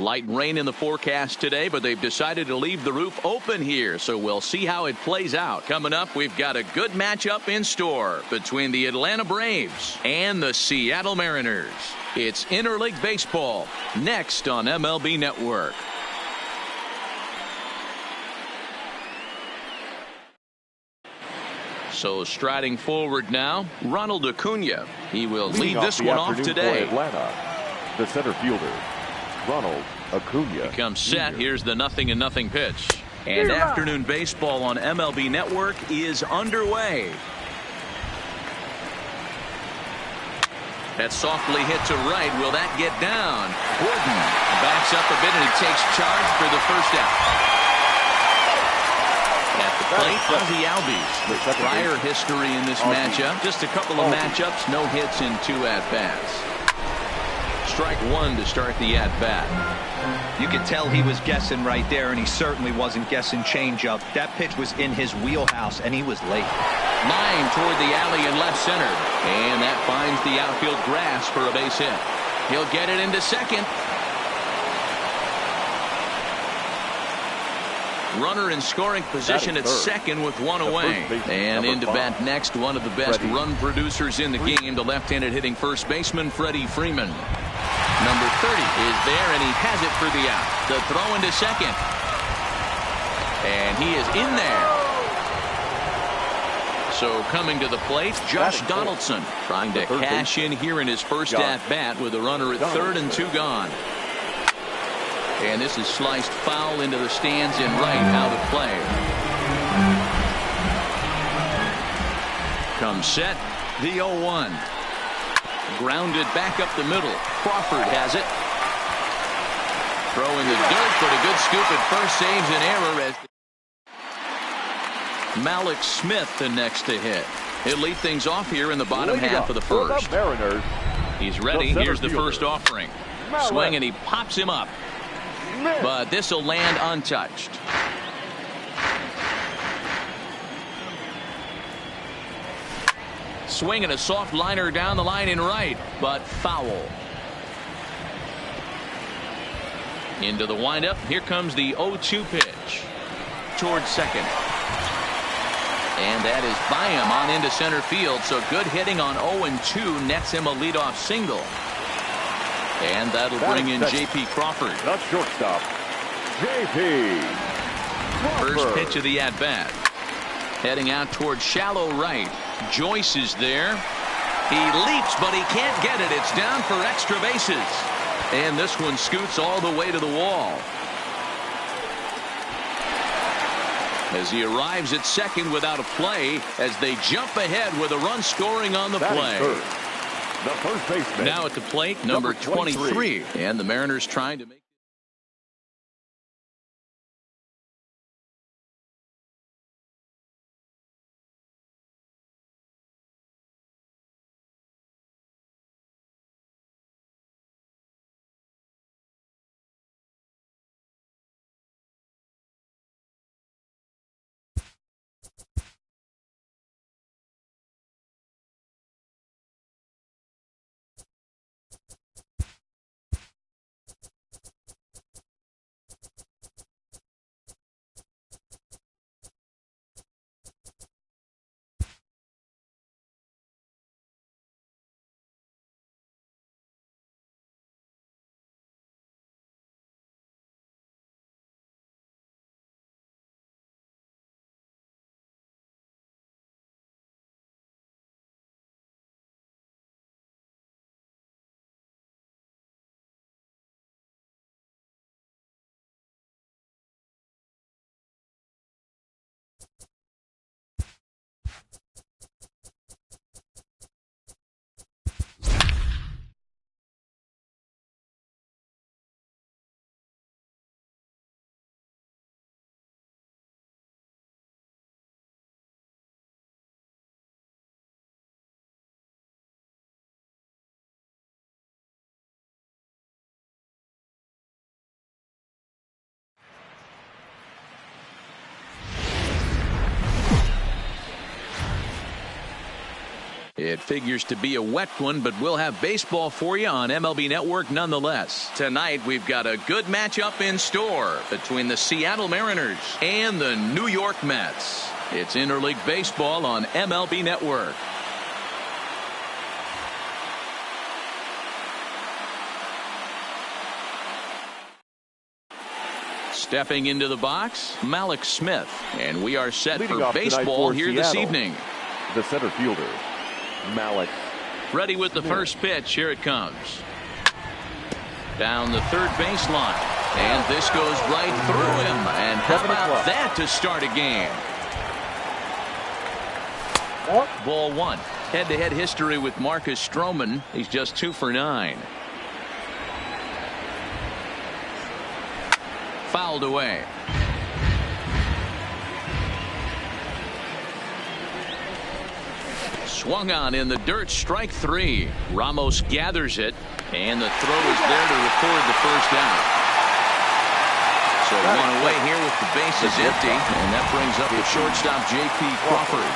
Light rain in the forecast today, but they've decided to leave the roof open here, so we'll see how it plays out. Coming up, we've got a good matchup in store between the Atlanta Braves and the Seattle Mariners. It's Interleague Baseball, next on MLB Network. So striding forward now, Ronald Acuna. He will lead this one off today. Atlanta, the center fielder, Ronald Acuna. He comes set. Here's the 0-0 pitch. And afternoon baseball on MLB Network is underway. That softly hit to right. Will that get down? Gordon backs up a bit and he takes charge for the first out. At the plate, Ozzie Albies. Prior history in this matchup. Just a couple of matchups, no hits in 2 at-bats. Strike 1 to start the at-bat. You could tell he was guessing right there, and he certainly wasn't guessing changeup. That pitch was in his wheelhouse, and he was late. Line toward the alley in left center. And that finds the outfield grass for a base hit. He'll get it into second. Runner in scoring position at second with 1 away. And into bat next, one of the best run producers in the game, the left-handed hitting first baseman, Freddie Freeman. Number 30 is there, and he has it for the out. The throw into second. And he is in there. So coming to the plate, Josh Donaldson trying to cash in here in his first at-bat with a runner at third and 2 gone. And this is sliced foul into the stands in right, out of play. Comes set, the 0-1. Grounded back up the middle. Crawford has it. Throw in the dirt, but a good scoop at first, saves an error as Malik Smith the next to hit. He'll lead things off here in the bottom half of the first. He's ready. Here's the first offering. Swing, and he pops him up. But this will land untouched. Swing and a soft liner down the line in right, but foul. Into the windup. Here comes the 0-2 pitch towards second. And that is by him on into center field. So good hitting on 0-2 nets him a leadoff single. And that'll bring in J.P. Crawford. The shortstop, J.P. Crawford. First pitch of the at-bat. Heading out towards shallow right. Joyce is there. He leaps, but he can't get it. It's down for extra bases. And this one scoots all the way to the wall. As he arrives at second without a play, as they jump ahead with a run scoring on the play. The first baseman. Now at the plate, number 23. And the Mariners trying to make It figures to be a wet one, but we'll have baseball for you on MLB Network nonetheless. Tonight, we've got a good matchup in store between the Seattle Mariners and the New York Mets. It's interleague baseball on MLB Network. Stepping into the box, Malik Smith. And we are set for baseball here this evening. The center fielder, Malik. Ready with the first pitch. Here it comes. Down the third baseline. And this goes right through him. And how about that to start a game? Ball one. Head-to-head history with Marcus Stroman. He's just 2 for 9. Fouled away. Swung on in the dirt, strike 3. Ramos gathers it, and the throw is there to record the first out. So one away here with the bases empty, and that brings up the shortstop J.P. Crawford.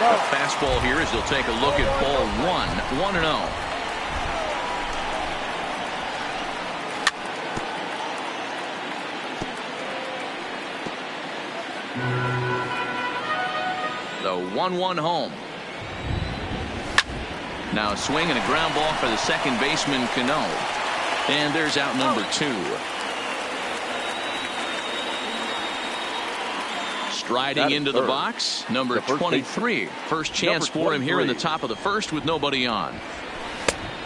The fastball here as they'll take a look at ball 1, 1-0. The 1-1 home. Now a swing and a ground ball for the second baseman Cano. And there's out number 2. Striding into the box, number 23. First chance for him here in the top of the first with nobody on.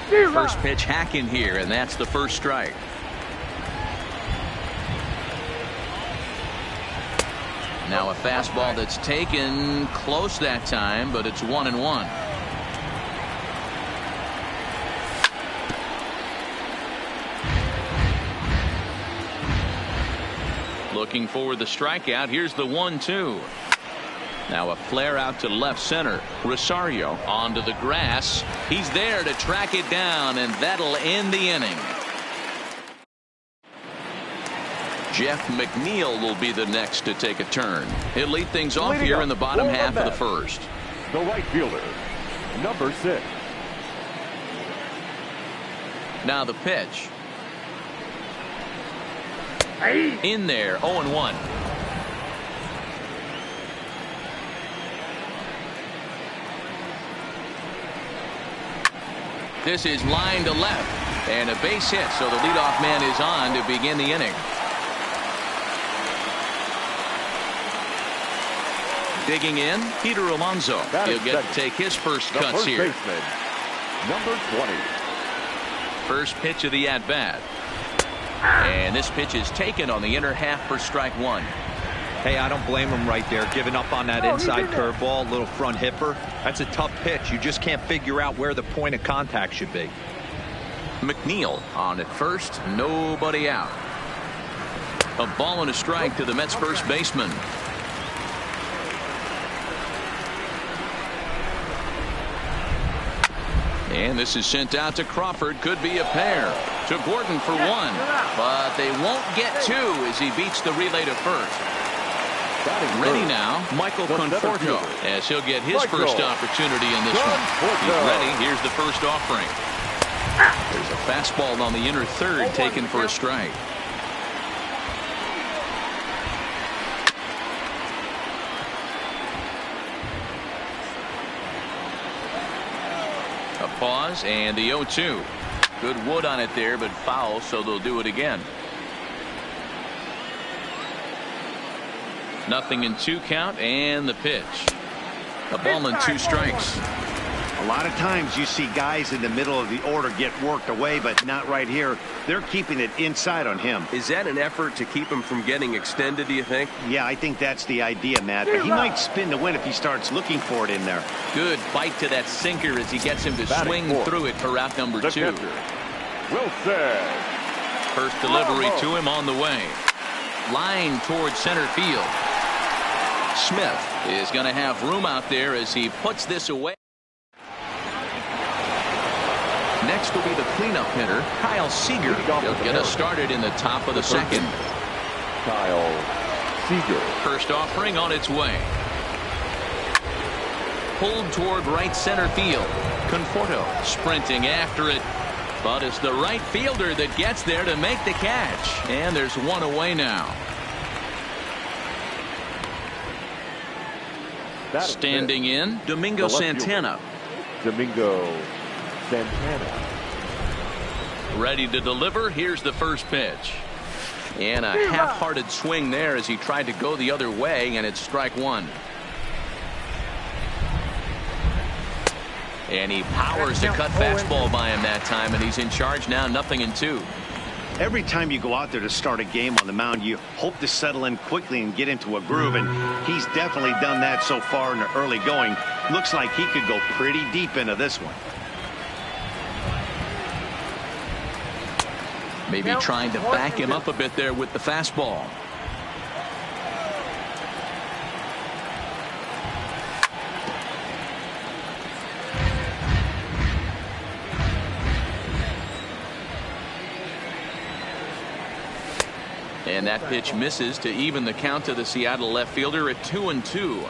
First pitch hack in here, and that's the first strike. Now a fastball that's taken close that time, but it's 1-1. Looking for the strikeout. Here's the 1-2. Now a flare out to left center. Rosario onto the grass. He's there to track it down, and that'll end the inning. Jeff McNeil will be the next to take a turn. He'll lead things off here in the bottom half of the first. The right fielder, number 6. Now the pitch. In there, 0-1. This is line to left, and a base hit, so the leadoff man is on to begin the inning. Digging in, Peter Alonso. He'll get to take his first cuts here. Baseman, number 20. First pitch of the at-bat. And this pitch is taken on the inner half for strike 1. Hey, I don't blame him right there, giving up on that inside curveball, little front hipper. That's a tough pitch. You just can't figure out where the point of contact should be. McNeil on at first, nobody out. A ball and a strike to the Mets first baseman. And this is sent out to Crawford. Could be a pair. To Gordon for 1. But they won't get 2 as he beats the relay to first. Ready now, Michael Conforto, as he'll get his first opportunity in this one. He's ready. Here's the first offering. There's a fastball on the inner third taken for a strike. A pause and the 0-2. Good wood on it there, but foul, so they'll do it again. Nothing in 2 count, and the pitch. A ball and 2 strikes. A lot of times you see guys in the middle of the order get worked away, but not right here. They're keeping it inside on him. Is that an effort to keep him from getting extended, do you think? Yeah, I think that's the idea, Matt. But he might spin to win if he starts looking for it in there. Good bite to that sinker as he gets him to swing through it for out number 2. Wilson. First delivery to him on the way. Line towards center field. Smith is going to have room out there as he puts this away. Next will be the cleanup hitter, Kyle Seager. He'll get us started in the top of the second. Kyle Seager. First offering on its way. pulled toward right center field. Conforto sprinting after it. But it's the right fielder that gets there to make the catch. And there's one away now. Standing in, Domingo Santana. Domingo Santana. Ready to deliver. Here's the first pitch. And a half-hearted swing there as he tried to go the other way, and it's strike one. And he powers the cut fastball by him that time, and he's in charge now, 0-2. Every time you go out there to start a game on the mound, you hope to settle in quickly and get into a groove, and he's definitely done that so far in the early going. Looks like he could go pretty deep into this one. Maybe trying to back him up a bit there with the fastball. And that pitch misses to even the count to the Seattle left fielder at 2-2.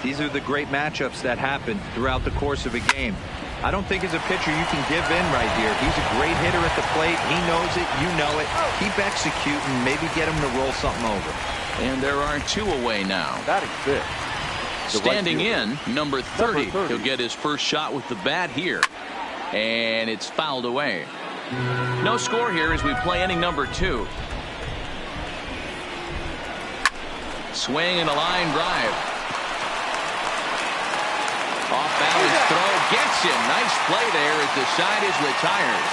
These are the great matchups that happen throughout the course of a game. I don't think as a pitcher you can give in right here. He's a great hitter at the plate. He knows it. You know it. Keep executing. Maybe get him to roll something over. And there are two away now. Batting fifth. Standing in, number 30. He'll get his first shot with the bat here. And it's fouled away. No score here as we play inning number 2. Swing and a line drive. Off balance throw gets him. Nice play there as the side is retired.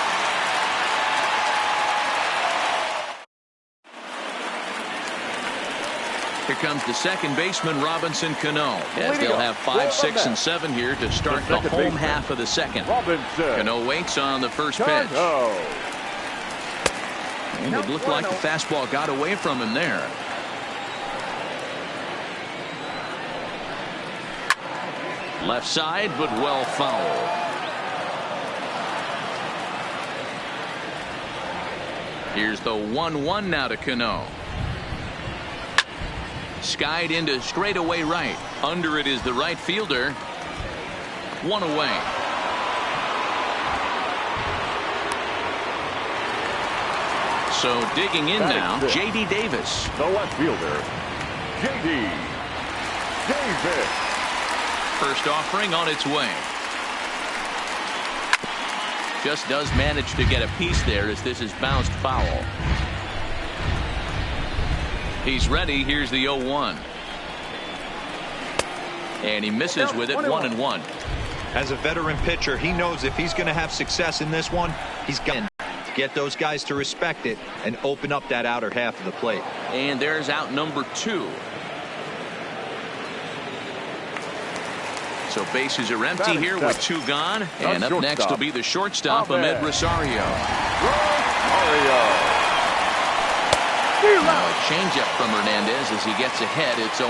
Here comes the second baseman, Robinson Cano, as they'll have 5, 6, and 7 here to start the home half of the second. Cano waits on the first pitch. And it looked like the fastball got away from him there. Left side, but well fouled. Here's the 1-1 now to Cano. Skied into straightaway right. Under it is the right fielder. One away. So digging in now, J.D. Davis. The left fielder, J.D. Davis. First offering on its way. Just does manage to get a piece there as this is bounced foul. He's ready. Here's the 0-1. And he misses with it, 1-1. As a veteran pitcher, he knows if he's going to have success in this one, he's got to get those guys to respect it and open up that outer half of the plate. And there's out number 2. So bases are empty here with 2 gone. And up next will be the shortstop, Ahmed Rosario. Now a changeup from Hernandez as he gets ahead. It's 0-1.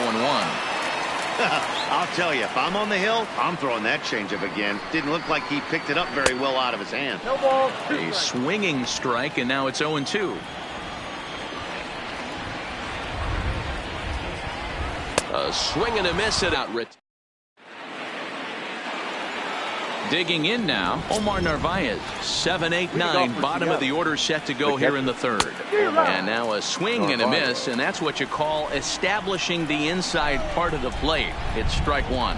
I'll tell you, if I'm on the hill, I'm throwing that changeup again. Didn't look like he picked it up very well out of his hand. No ball. A swinging strike, and now it's 0-2. A swing and a miss at outright. Digging in now, Omar Narvaez, 7, 8, 9, bottom of the order set to go here in the third. And now a swing and a miss, and that's what you call establishing the inside part of the plate. It's strike 1. Line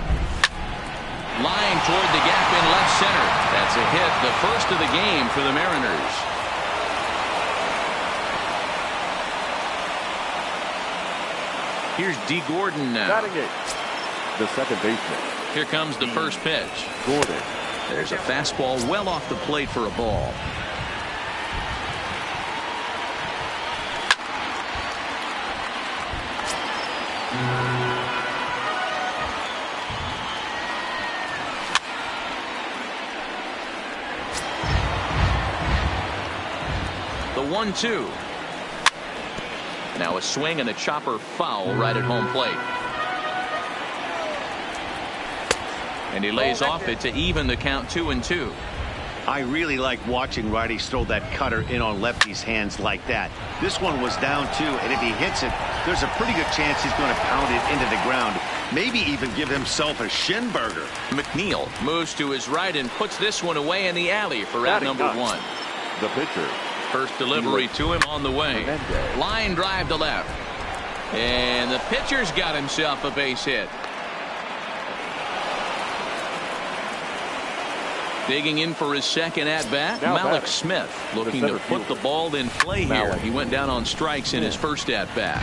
toward the gap in left center. That's a hit, the first of the game for the Mariners. Here's D. Gordon now. The second baseman. Here comes the first pitch. Gordon. There's a fastball well off the plate for a ball. The 1-2. Now a swing and a chopper foul right at home plate. And he lays off it to even the count 2-2. I really like watching righties throw that cutter in on lefties' hands like that. This one was down too, and if he hits it, there's a pretty good chance he's going to pound it into the ground. Maybe even give himself a shin burger. McNeil moves to his right and puts this one away in the alley for out number 1. The pitcher. First delivery to him on the way. Line drive to left. And the pitcher's got himself a base hit. Digging in for his second at-bat, Malik Smith looking to put the ball in play here. He went down on strikes in his first at-bat.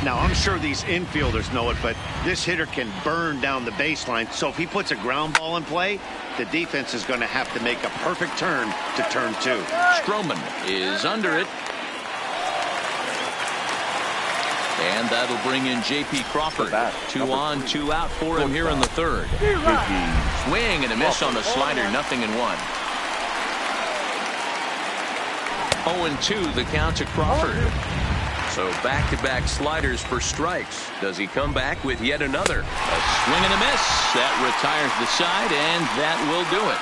Now, I'm sure these infielders know it, but this hitter can burn down the baseline. So if he puts a ground ball in play, the defense is going to have to make a perfect turn to turn 2. Stroman is under it. And that'll bring in J.P. Crawford. 2 on, 2 out for him here in the third. Swing and a miss on the slider, 0-1. 0-2 the count to Crawford. So back-to-back sliders for strikes. Does he come back with yet another? A swing and a miss. That retires the side, and that will do it.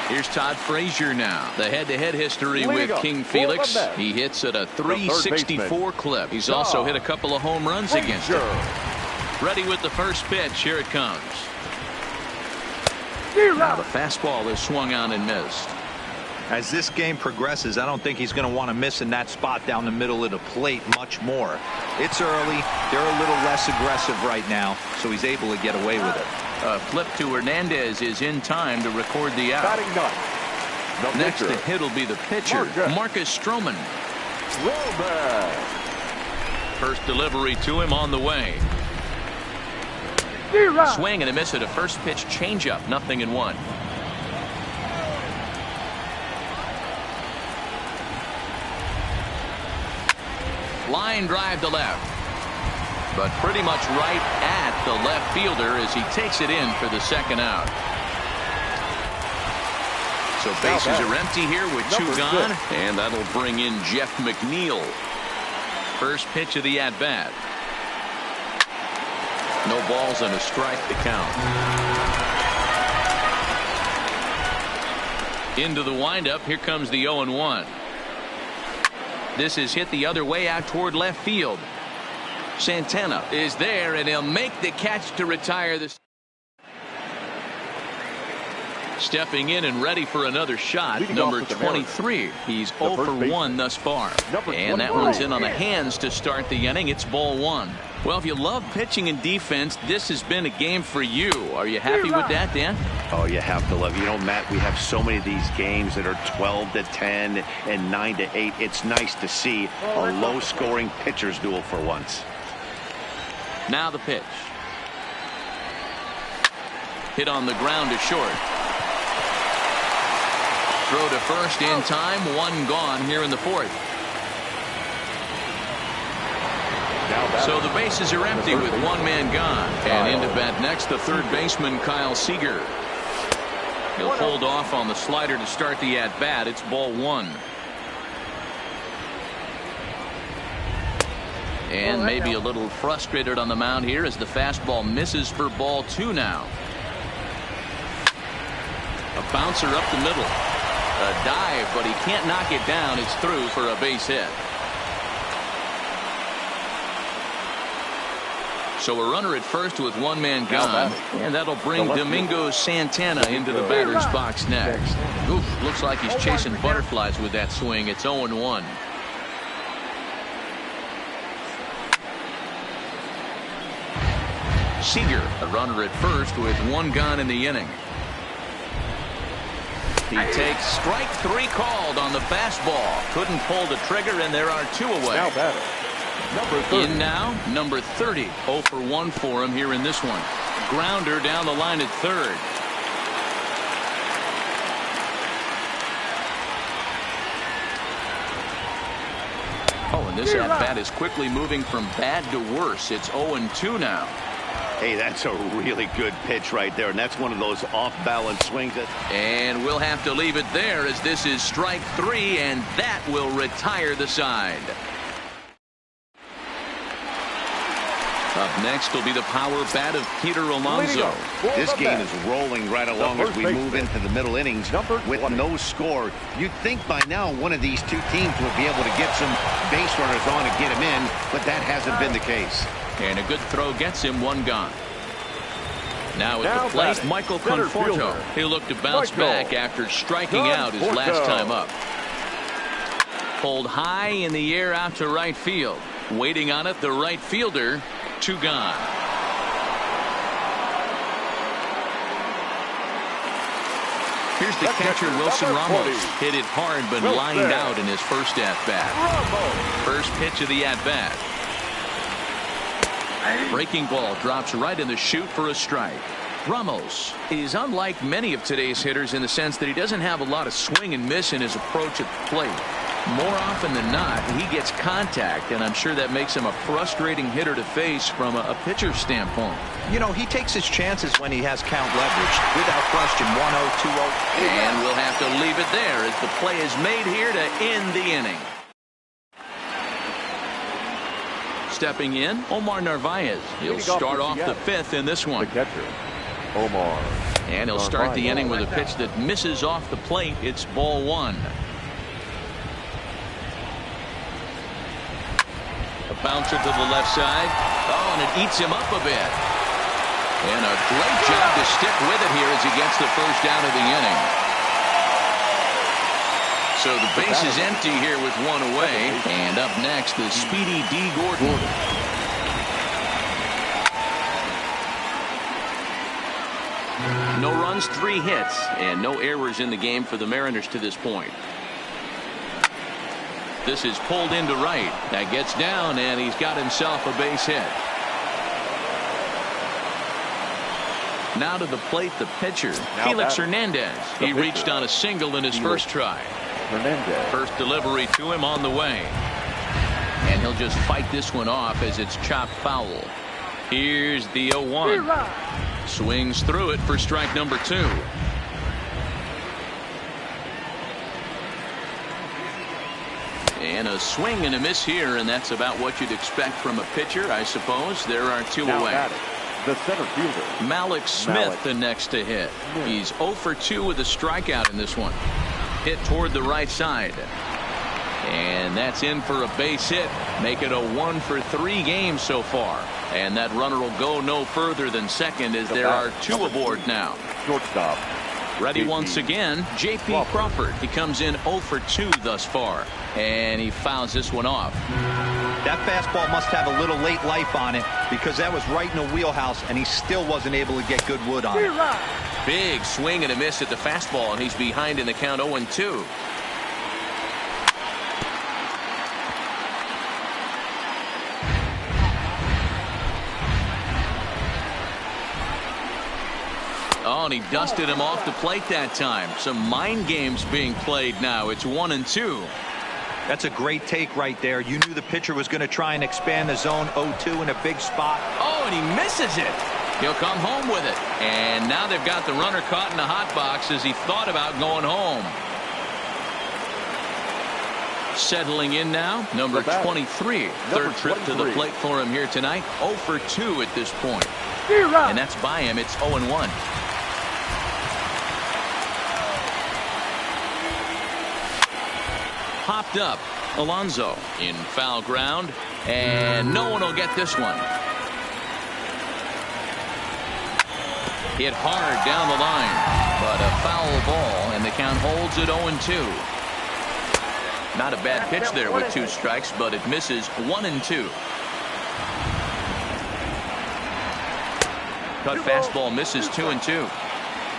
Here's Todd Frazier now. The head-to-head history with King Felix. He hits at a 364 clip. He's also hit a couple of home runs against him. Ready with the first pitch. Here it comes. Now the fastball is swung on and missed. As this game progresses, I don't think he's going to want to miss in that spot down the middle of the plate much more. It's early. They're a little less aggressive right now, so he's able to get away with it. A flip to Hernandez is in time to record the out. Next to hit will be the pitcher, Marcus Stroman. First delivery to him on the way. Swing and a miss at a first pitch changeup, 0-1. Line drive to left. But pretty much right at the left fielder as he takes it in for the second out. So bases are empty here with 2 gone. And that'll bring in Jeff McNeil. First pitch of the at-bat. No balls and a strike to count. Into the windup. Here comes the 0-1. This is hit the other way out toward left field. Santana is there, and he'll make the catch to retire this. Stepping in and ready for another shot, number 23. He's 0 for 1 thus far. And that one's in on the hands to start the inning. It's ball 1. Well, if you love pitching and defense, this has been a game for you. Are you happy with that, Dan? Oh, you have to love. You know, Matt, we have so many of these games that are 12-10 and 9-8. It's nice to see a low-scoring pitcher's duel for once. Now the pitch. Hit on the ground to short. Throw to first in time. 1 gone here in the 4th. So the bases are empty with 1 man gone. And into bat next, the third baseman, Kyle Seager. He'll hold off on the slider to start the at-bat. It's ball 1. And maybe a little frustrated on the mound here as the fastball misses for ball 2 now. A bouncer up the middle. A dive, but he can't knock it down. It's through for a base hit. So a runner at first with 1 man gone. And that'll bring Domingo Santana into the batter's box next. Oof, looks like he's chasing butterflies with that swing. It's 0-1. Seager, a runner at first with 1 gone in the inning. He takes strike 3 called on the fastball. Couldn't pull the trigger, and there are 2 away. Now batter, number 30. In now, number 30. 0 for 1 for him here in this one. Grounder down the line at third. Oh, and this at-bat is quickly moving from bad to worse. It's 0-2 now. Hey, that's a really good pitch right there, and that's one of those off-balance swings. And we'll have to leave it there as this is strike 3, and that will retire the side. Up next will be the power bat of Peter Alonso. This game is rolling right along as we move into the middle innings with no score. You'd think by now one of these two teams will be able to get some base runners on and get him in, but that hasn't been the case. And a good throw gets him one gone. Now at the plate, Michael Conforto. He'll look to bounce back after striking out his last time up. Pulled high in the air out to right field. Waiting on it, the right fielder. 2 gone. Here's the catcher, Wilson Ramos. Hit it hard, but lined out in his first at-bat. First pitch of the at-bat. Breaking ball drops right in the chute for a strike. Ramos is unlike many of today's hitters in the sense that he doesn't have a lot of swing and miss in his approach at the plate. More often than not, he gets contact, and I'm sure that makes him a frustrating hitter to face from a pitcher's standpoint. You know, he takes his chances when he has count leverage. Without question, 1-0, 2-0. And we'll have to leave it there as the play is made here to end the inning. Stepping in, Omar Narvaez. He'll start off the 5th in this one. The catcher, Omar. And he'll start the inning with a pitch that misses off the plate. It's ball 1. A bouncer to the left side. Oh, and it eats him up a bit. And a great job to stick with it here as he gets the first out of the inning. So the base is empty here with 1 away. And up next, the speedy D. Gordon. No runs, 3 hits, and no errors in the game for the Mariners to this point. This is pulled into right. That gets down, and he's got himself a base hit. Now to the plate, the pitcher, Felix Hernandez. He reached on a single in his first try. First delivery to him on the way. And he'll just fight this one off as it's chopped foul. Here's the 0-1. Swings through it for strike number 2. And a swing and a miss here, and that's about what you'd expect from a pitcher, I suppose. There are 2 away. The center fielder, Malik Smith, the next to hit. He's 0 for 2 with a strikeout in this one. Hit toward the right side. And that's in for a base hit. Make it a 1 for 3 game so far. And that runner will go no further than second as there are 2 aboard now. Shortstop. Ready once again, J.P. Crawford. He comes in 0 for 2 thus far. And he fouls this one off. That fastball must have a little late life on it because that was right in the wheelhouse, and he still wasn't able to get good wood on it. Big swing and a miss at the fastball, and he's behind in the count 0-2. Oh, and he dusted him off the plate that time. Some mind games being played now. It's 1-2. That's a great take right there. You knew the pitcher was going to try and expand the zone 0-2 in a big spot. Oh, and he misses it. He'll come home with it. And now they've got the runner caught in the hot box as he thought about going home. Settling in now, number 23. Third trip to the plate for him here tonight. 0 for 2 at this point. And that's by him. It's 0-1. Popped up. Alonso in foul ground. And no one will get this one. Hit hard down the line. But a foul ball, and the count holds at 0-2. Not a bad pitch there with 2 strikes, but it misses 1-2. Cut fastball misses 2-2.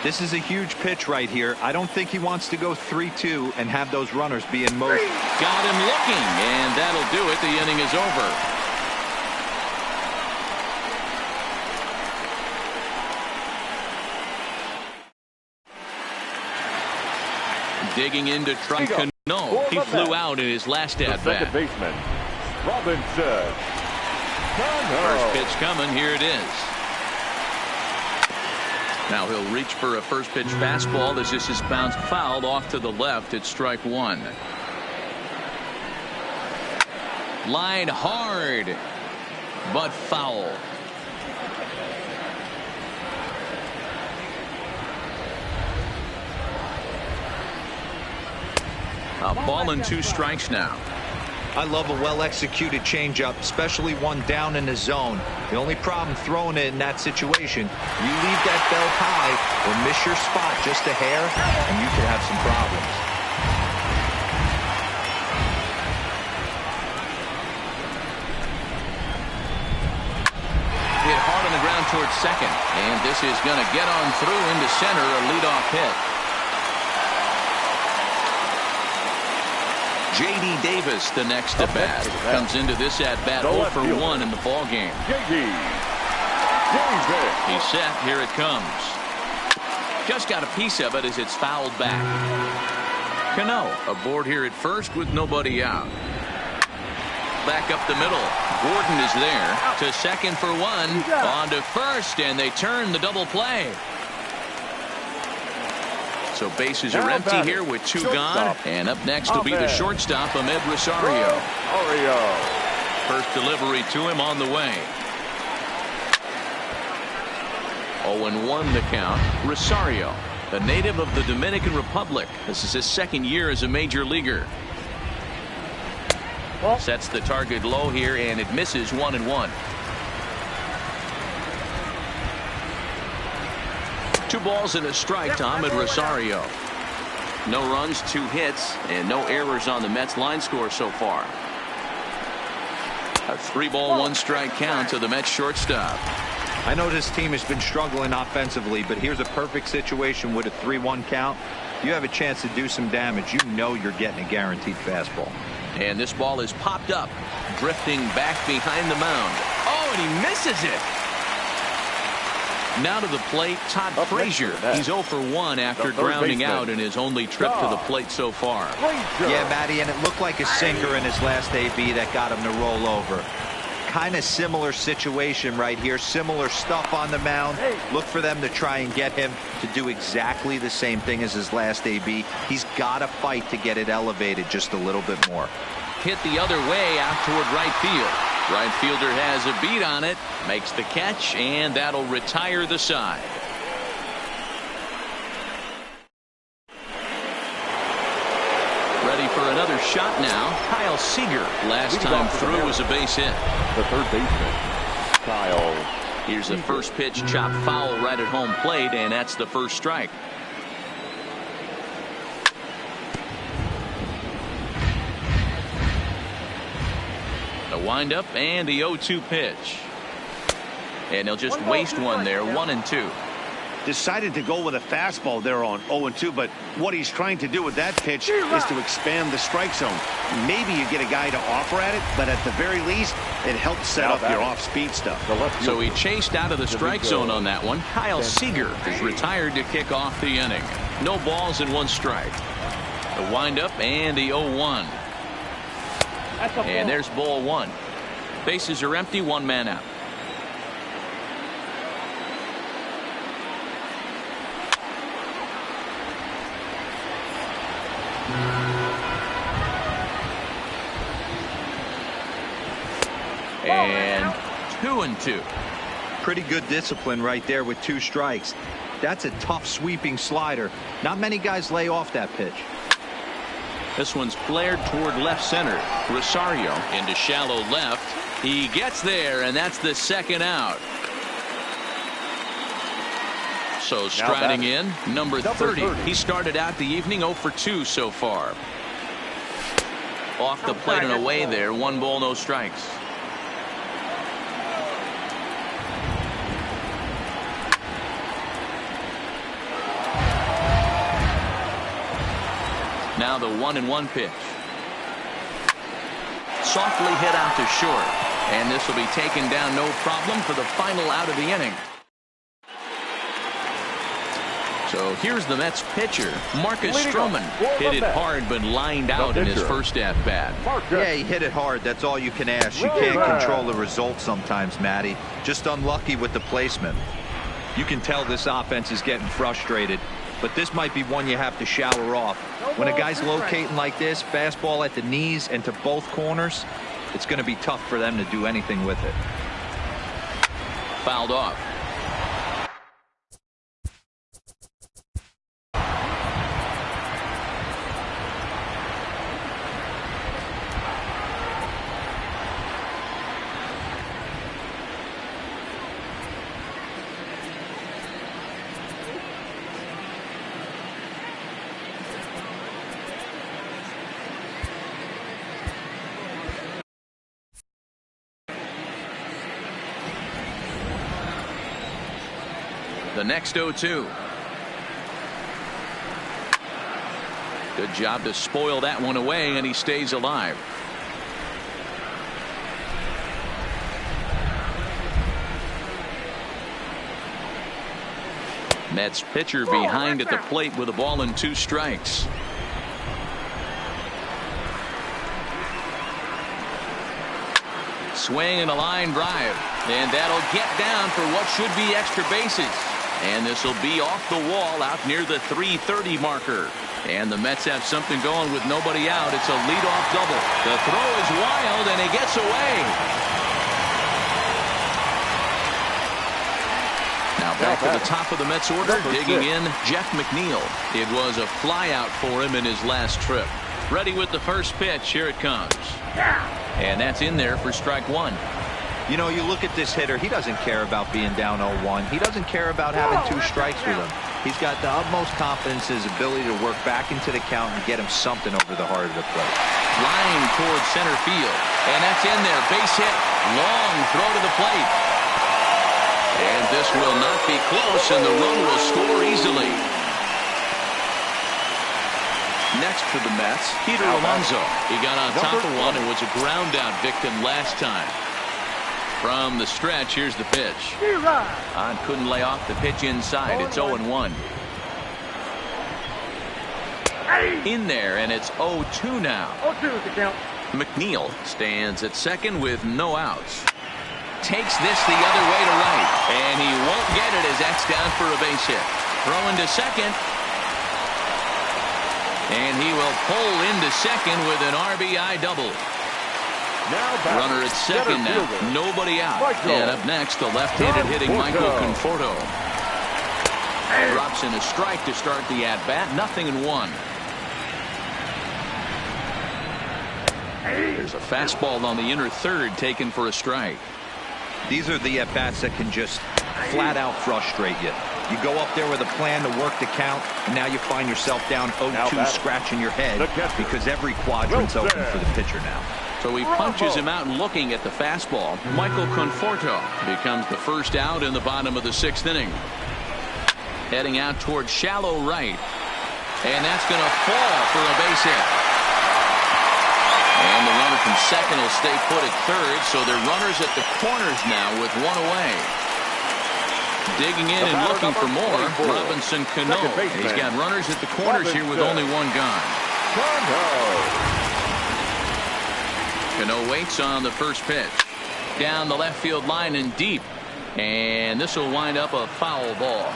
This is a huge pitch right here. I don't think he wants to go 3-2 and have those runners be in motion. Got him looking, and that'll do it. The inning is over. Digging into try Cano. He flew out in his last at bat. Second baseman, Robinson. First pitch coming. Here it is. Now he'll reach for a first pitch fastball as this is bounced fouled off to the left. It's strike 1. Line hard. but foul. A ball and 2 strikes now. I love a well-executed changeup, especially one down in the zone. The only problem throwing it in that situation, you leave that belt high or miss your spot just a hair, and you could have some problems. Hit hard on the ground towards second, and this is going to get on through into center, a leadoff hit. J.D. Davis, the next at bat, comes into this at bat 0 for 1 in the ball game. He's set. Here it comes. Just got a piece of it as it's fouled back. Cano aboard here at first with nobody out. Back up the middle. Gordon is there to second for 1. On to first, and they turn the double play. So bases are empty here with 2 gone. And up next will be the shortstop, Ahmed Rosario. First delivery to him on the way. 0-1 the count. Rosario, a native of the Dominican Republic. This is his 2nd year as a major leaguer. Sets the target low here, and it misses 1-1. 2 balls and a strike to Ahmed Rosario. No runs, 2 hits, and no errors on the Mets line score so far. A 3-ball, 1-strike count to the Mets shortstop. I know this team has been struggling offensively, but here's a perfect situation with a 3-1 count. You have a chance to do some damage. You know you're getting a guaranteed fastball. And this ball is popped up, drifting back behind the mound. Oh, and he misses it. Now to the plate, Todd Frazier. He's 0 for 1 after grounding out in his only trip to the plate so far. Yeah, Matty, and it looked like a sinker in his last AB that got him to roll over. Kind of similar situation right here. Similar stuff on the mound. Look for them to try and get him to do exactly the same thing as his last AB. He's got to fight to get it elevated just a little bit more. Hit the other way out toward right field. Right fielder has a beat on it, makes the catch, and that'll retire the side. Ready for another shot now. Kyle Seager, last time through, was a base hit. The third baseman, Kyle. Here's the first pitch, chopped foul right at home plate, and that's the first strike. The windup and the 0-2 pitch. And he'll just waste one there, 1-2. Decided to go with a fastball there on 0-2, but what he's trying to do with that pitch is to expand the strike zone. Maybe you get a guy to offer at it, but at the very least, it helps set up your off-speed stuff. So he chased out of the strike zone on that one. Kyle Seager is retired to kick off the inning. No balls and 1 strike. The windup and the 0-1. And there's ball 1. Bases are empty, 1 man out. And 2-2. Pretty good discipline right there with 2 strikes. That's a tough sweeping slider. Not many guys lay off that pitch. This one's flared toward left center. Rosario into shallow left. He gets there, and that's the 2nd out. So striding in, number 30. He started out the evening 0 for 2 so far. Off the plate and away there, 1 ball, no strikes. Now the 1-1 pitch. Softly hit out to short. And this will be taken down no problem for the final out of the inning. So here's the Mets pitcher, Marcus Stroman. Hit it hard but lined out in his first at-bat. Yeah, he hit it hard. That's all you can ask. You can't control the result sometimes, Matty. Just unlucky with the placement. You can tell this offense is getting frustrated. But this might be one you have to shower off. When a guy's locating like this, fastball at the knees and to both corners, it's going to be tough for them to do anything with it. fouled off. The next 0-2. Good job to spoil that one away, and he stays alive. Mets pitcher behind at the plate with a ball and 2 strikes. Swing and a line drive, and that'll get down for what should be extra bases. And this will be off the wall out near the 330 marker. And the Mets have something going with nobody out. It's a leadoff double. The throw is wild, and he gets away. Now back to the top of the Mets order, digging in, Jeff McNeil. It was a flyout for him in his last trip. Ready with the first pitch. Here it comes. And that's in there for strike 1. You know, you look at this hitter, he doesn't care about being down 0-1. He doesn't care about having 2 strikes with him. He's got the utmost confidence in his ability to work back into the count and get him something over the heart of the plate. Flying towards center field. And that's in there. Base hit. Long throw to the plate. And this will not be close, and the run will score easily. Next for the Mets, Peter Alonso. He got on top of one and was a ground out victim last time. From the stretch, here's the pitch. Couldn't lay off the pitch inside. It's 0-1. In there, and it's 0-2 now. 0-2 to count. McNeil stands at second with no outs. Takes this the other way to right, and he won't get it as that's down for a base hit. Throwing to second. And he will pull into second with an RBI double. Runner at second now. Nobody out. And up next, the left-handed hitting Michael Conforto. Drops in a strike to start the at-bat. 0-1. There's a fastball on the inner third taken for a strike. These are the at-bats that can just flat out frustrate you. You go up there with a plan to work the count, and now you find yourself down 0-2 scratching your head because every quadrant's open for the pitcher now. So he punches him out looking at the fastball. Michael Conforto becomes the first out in the bottom of the 6th inning. Heading out towards shallow right. And that's going to fall for a base hit. And the runner from second will stay put at third, so they're runners at the corners now with one away. Digging in and looking for more, Robinson Cano. He's got runners at the corners here with only one gone. Cano waits on the first pitch. Down the left field line and deep. And this will wind up a foul ball.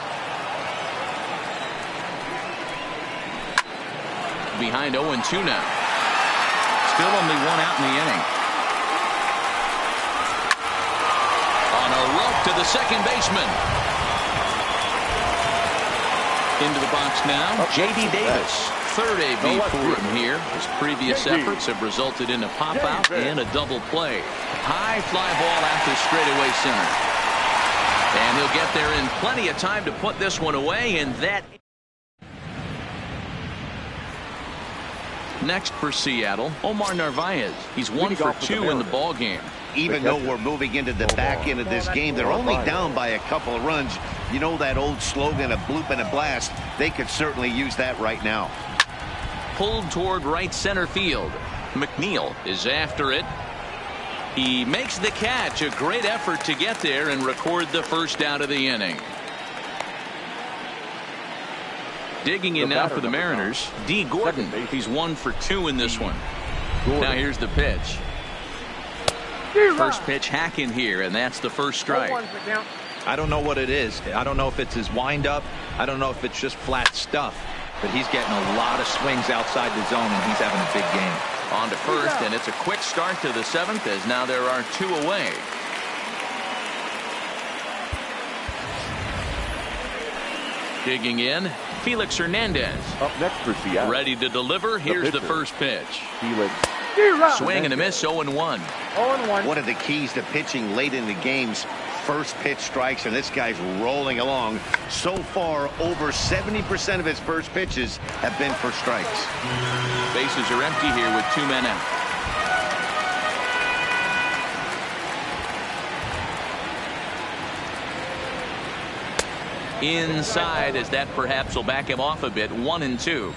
Behind 0-2 now. Still only one out in the inning. On a rope to the second baseman. Into the box now, J.D. Davis. Third AB for him here. His previous efforts have resulted in a pop-out and a double play. High fly ball after straightaway center. And he'll get there in plenty of time to put this one away, and that... Next for Seattle, Omar Narvaez. He's 1 for 2 in the ball game. Even though we're moving into the back end of this game, they're only down by a couple of runs. You know that old slogan, a bloop and a blast. They could certainly use that right now. Pulled toward right center field. McNeil is after it. He makes the catch. A great effort to get there and record the first out of the inning. Digging in now for the Mariners, D. Gordon. He's 1 for 2 in this one. Now here's the pitch. First pitch hack in here, and that's the first strike. I don't know what it is. I don't know if it's his windup. I don't know if it's just flat stuff. But he's getting a lot of swings outside the zone, and he's having a big game. On to first, and it's a quick start to the 7th, as now there are 2 away. Digging in, Felix Hernandez. Up next for Seattle. Ready to deliver. Here's the first pitch. Felix. Swing and a miss, 0-1. 0-1. One of the keys to pitching late in the game's first pitch strikes, and this guy's rolling along. So far, over 70% of his first pitches have been for strikes. Bases are empty here with 2 men out. Inside, as that perhaps will back him off a bit. 1-2.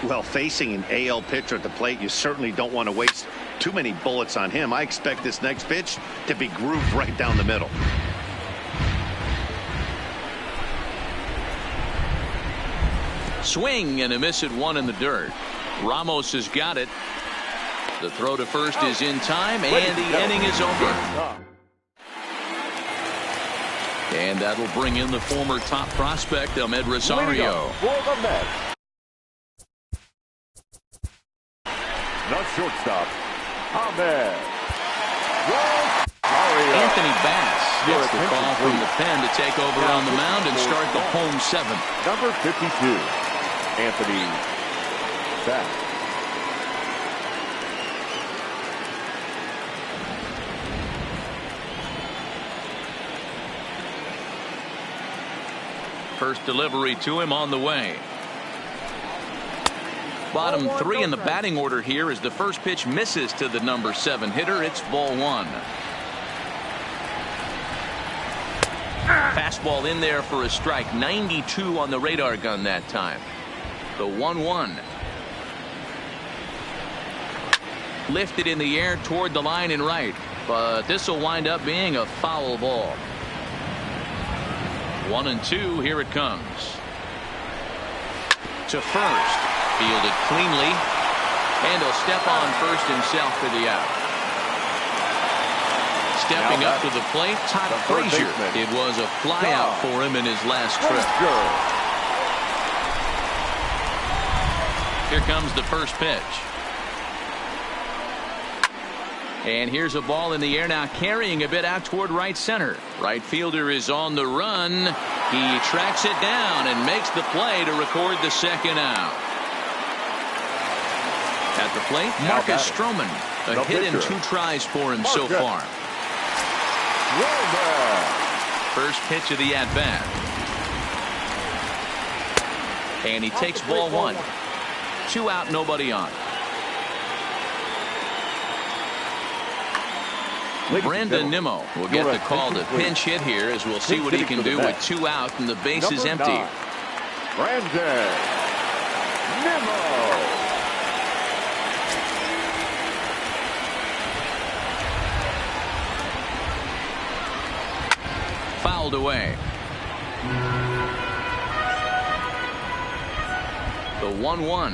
Well, facing an AL pitcher at the plate, you certainly don't want to waste too many bullets on him. I expect this next pitch to be grooved right down the middle. Swing and a miss at 1 in the dirt. Ramos has got it. The throw to first is in time, and the inning is over. And that'll bring in the former top prospect, Ahmed Rosario. The shortstop, Ahmed. Anthony Bass gets the call from the pen to take over on the mound and start the home 7th. Number 52, Anthony Bass. First delivery to him on the way. Bottom 3 in the batting order here as the first pitch misses to the number 7 hitter. It's ball 1. Fastball in there for a strike. 92 on the radar gun that time. The 1-1. Lifted in the air toward the line and right, but this will wind up being a foul ball. 1-2. Here it comes. To first. Fielded cleanly. And he'll step on first himself for the out. Stepping up to the plate, Todd Frazier. It was a fly out for him in his last trip. Here comes the first pitch. And here's a ball in the air now, carrying a bit out toward right center. Right fielder is on the run. He tracks it down and makes the play to record the second out. At the plate, Marcus Stroman. A hit and 2 tries for him so far. First pitch of the at-bat. And he takes ball 1. 2 out, nobody on. Brandon Nimmo will get the call to pinch hit here, as we'll see what he can do with 2 out and the base is empty. Brandon Nimmo. Fouled away. The 1-1.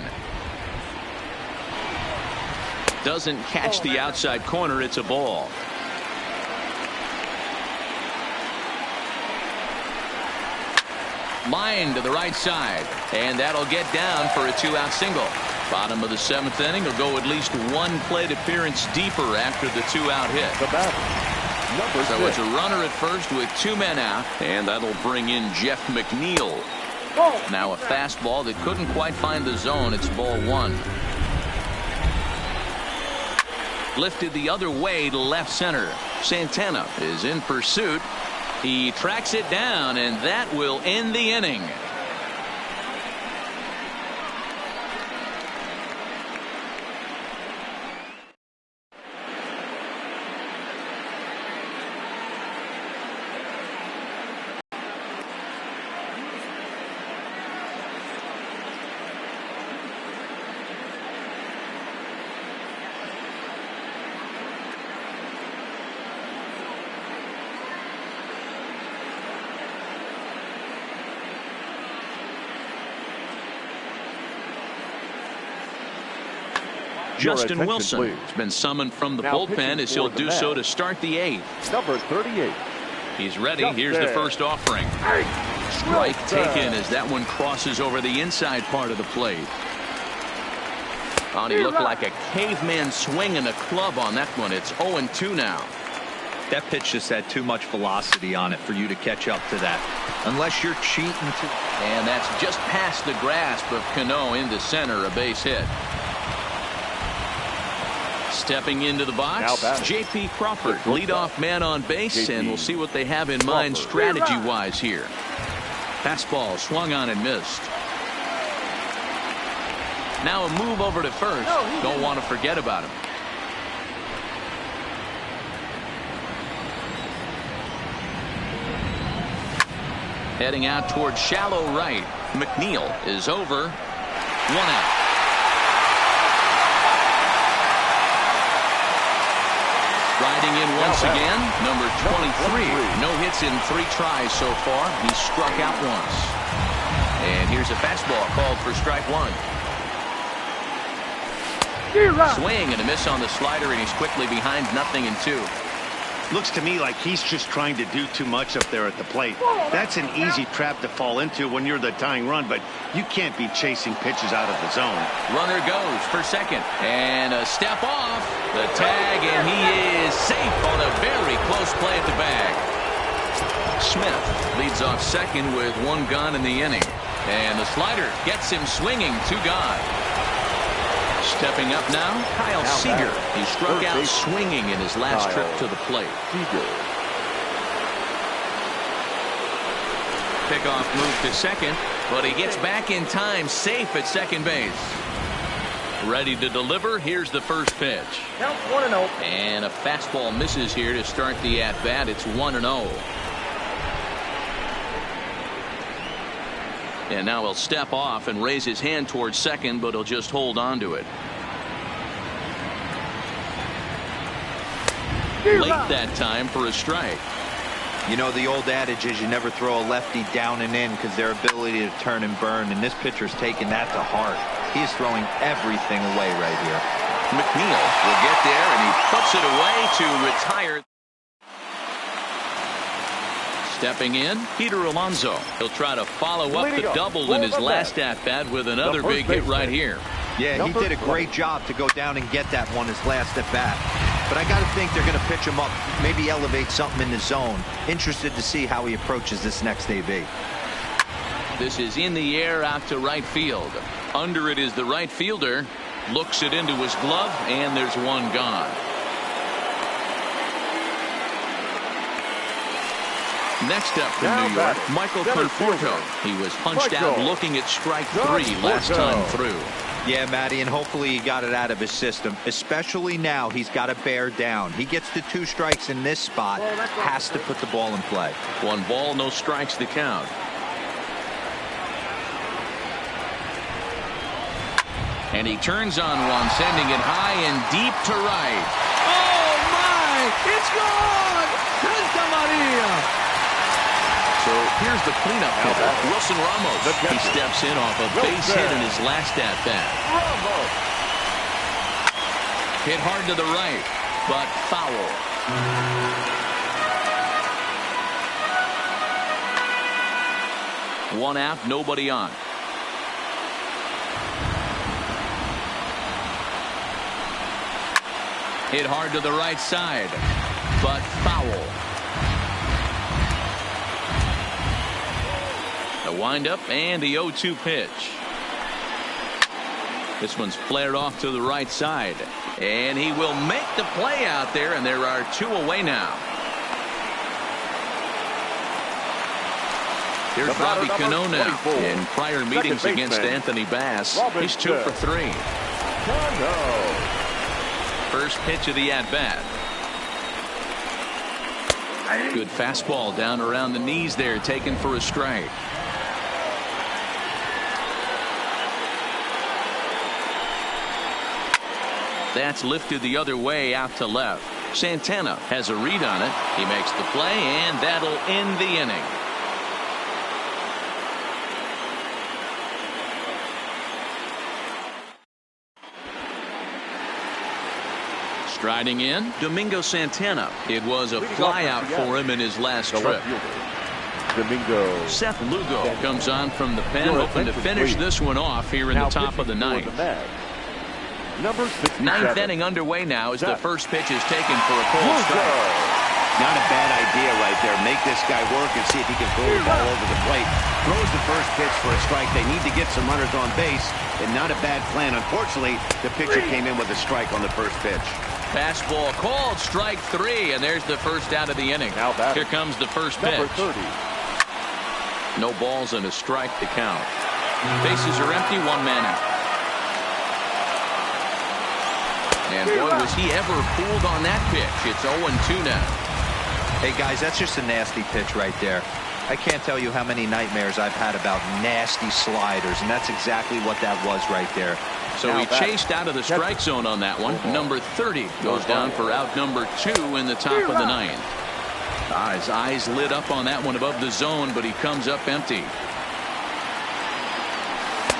Doesn't catch the outside corner. It's a ball. Line to the right side, and that'll get down for a 2-out single. Bottom of the 7th inning will go at least 1 plate appearance deeper after the 2-out hit. The batter, number 6. So it's a runner at first with 2 men out, and that'll bring in Jeff McNeil. Now a fastball that couldn't quite find the zone. It's ball 1. Lifted the other way to left center. Santana is in pursuit. He tracks it down, and that will end the inning. Justin Wilson has been summoned from the bullpen as he'll do so to start the 8th. Number 38. He's ready. Here's the first offering. Strike taken as that one crosses over the inside part of the plate. Oh, he looked like a caveman swinging a club on that one. It's 0-2 now. That pitch just had too much velocity on it for you to catch up to that. Unless you're cheating to. And that's just past the grasp of Cano into center, a base hit. Stepping into the box, J.P. Crawford, leadoff man on base, and we'll see what they have in mind strategy-wise here. Fastball swung on and missed. Now a move over to first. Don't want to forget about him. Heading out towards shallow right. McNeil is over. 1 out. Riding in once again, number 23. No hits in 3 tries so far. He's struck out once. And here's a fastball called for strike 1. Swing and a miss on the slider, and he's quickly behind 0-2. Looks to me like he's just trying to do too much up there at the plate. That's an easy trap to fall into when you're the tying run, but you can't be chasing pitches out of the zone. Runner goes for second, and a step off. The tag, and he is safe on a very close play at the bag. Smith leads off second with 1 gone in the inning, and the slider gets him swinging, 2 gone. Stepping up now, Kyle Seager. He struck out swinging in his last trip to the plate. Pickoff move to second, but he gets back in time, safe at second base. Ready to deliver. Here's the first pitch. Count 1-0. And a fastball misses here to start the at-bat. It's 1-0. And now he'll step off and raise his hand towards second, but he'll just hold on to it. Late that time for a strike. You know, the old adage is you never throw a lefty down and in because their ability to turn and burn, and this pitcher's taking that to heart. He is throwing everything away right here. McNeil will get there, and he puts it away to retire. Stepping in, Peter Alonso. He'll try to follow up the double in his last at-bat with another big hit right here. Yeah, he did a great job to go down and get that one his last at-bat. But I got to think they're going to pitch him up, maybe elevate something in the zone. Interested to see how he approaches this next AB. This is in the air out to right field. Under it is the right fielder. Looks it into his glove, and there's 1 gone. Next up from New York, Michael Conforto. He was punched out looking at strike 3 last time through. Yeah, Matty, and hopefully he got it out of his system. Especially now, he's got to bear down. He gets the 2 strikes in this spot, has to put the ball in play. 1 ball, no strikes to count. And he turns on one, sending it high and deep to right. Oh, my! It's gone! Santa Maria! So here's the cleanup hitter, Wilson Ramos. He steps in off a base hit in his last at-bat. Hit hard to the right, but foul. One out, nobody on. Hit hard to the right side, but foul. The windup and the 0-2 pitch. This one's flared off to the right side, and he will make the play out there, and there are 2 away now. Here's Robbie Cano now. In prior meetings against Anthony Bass, he's 2 for 3. First pitch of the at-bat. Good fastball down around the knees there, taken for a strike. That's lifted the other way out to left. Santana has a read on it. He makes the play, and that'll end the inning. Striding in, Domingo Santana. It was a flyout for him in his last trip. Seth Lugo comes on from the pen, hoping to finish this one off here in the top of the 9th. 9th inning underway now as the first pitch is taken for a cold strike. it there. Make this guy work and see if he can throw the ball over the plate. Throws the first pitch for a strike. They need to get some runners on base, and not a bad plan. Unfortunately, the pitcher came in with a strike on the first pitch. Fastball called, strike 3, and there's the first out of the inning. Here comes the first pitch. Number 30. No balls and a strike to count. Bases are empty, 1 man out. And boy, was he ever fooled on that pitch. It's 0-2 now. Hey, guys, that's just a nasty pitch right there. I can't tell you how many nightmares I've had about nasty sliders, and that's exactly what that was right there. So he chased out of the strike zone on that one. Number 30 goes down for out number 2 in the top of the 9th. His eyes lit up on that one above the zone, but he comes up empty.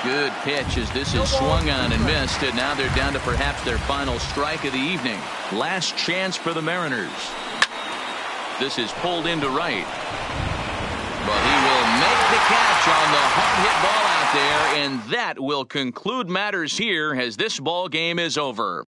Good pitch as this is swung on and missed, and now they're down to perhaps their final strike of the evening. Last chance for the Mariners. This is pulled into right. But he will make the catch on the hard hit ball out there, and that will conclude matters here as this ball game is over.